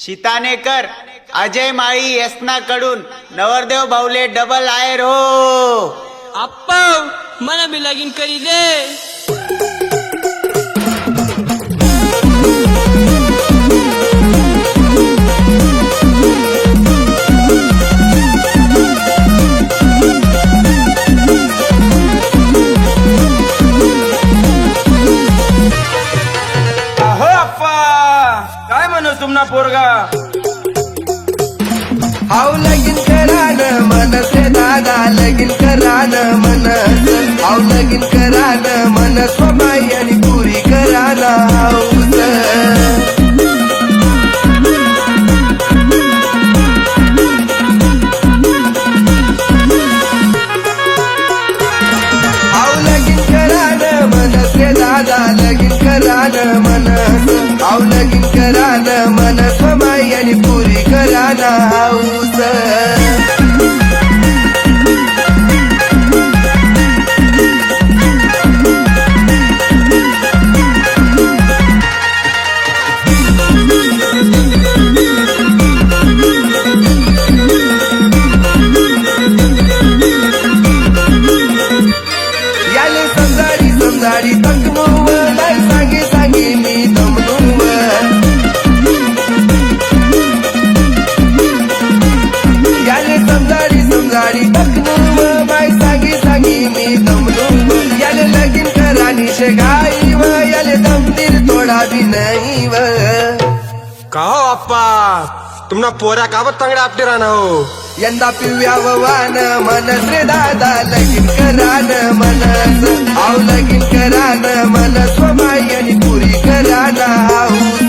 शितानेकर अजय माळी यसना कडून नवरदेव भाऊले डबल आयर हो. आप्पा मला बी लगीन करी दे. अहो अप्पा काय म्हणू तुमना पोरगा हाव लगीन करान मनसे दादा लगीन करान मनस हाव लगीन करान मनस बाई आणि पुरी करान हाऊस हाव लगीन करान मनसे दादा लगीन करान मनस हाव लगीन करान मनस बाई आणि पुरी करान हाऊस याले समजाडी समजाडी तंगमुव नाही सांगे सांगे मी दमनुव याले समजाडी समजाडी तंगमुव नाही सांगे सांगे मी दमनुव याले लगीन करानी शेगाई व याले दमदीर थोडा भी नाही व का हो अप्पा तुमना पोऱ्या काबत तांगड्या आपटे राहणं हो. यंदा पिव्या वान मनस रे दादा लगीन करान मनस हाव लगीन करान मनस माई आणि पुरी करान हाऊस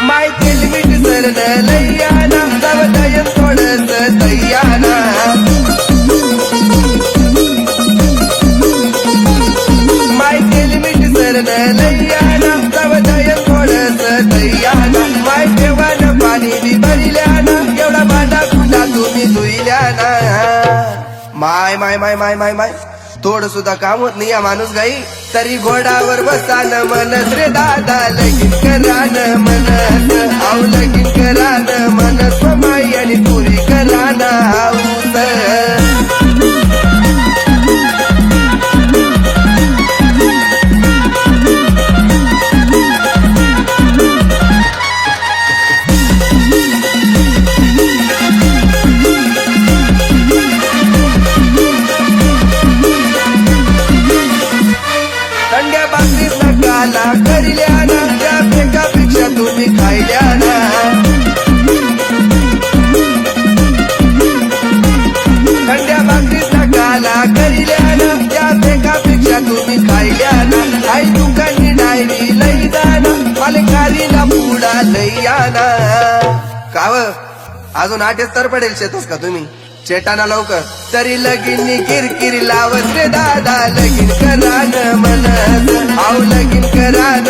माय तेल मीठ सरन लैयाना दवदयन थोडस दैयाना माय तेल मीठ सरन लैयाना दवदयन थोडस दैयाना माय ठेवान पाणी बी भरिल्याना एवढा भांडा कुठा तुम्ही धुईल्याना माय माय माय माय माय माय थोडं सुद्धा काम होत नाही या माणूस गाई तरी घोडावर बसान मनस रे दादा लगीन करान मनस हाव लगीन करान मनस माई आणि पुरी करान हाऊस थंड्या बाकरीत नकाला करिल्याना त्यापेक्षा तुम्ही खायल्याना थंड्या बाकरीत नकाला करिल्याना त्यापेक्षा तुम्ही खायल्याना आई दुकानी डायरी लई जाना मालकारीला पुडा लई आना काव अजून 8 तर पडेल शेतस का तुम्ही चेटाना लवकर तरी लगीन किरकिरी लावत रे दादा लगीन करान मनस हाव लगीन करान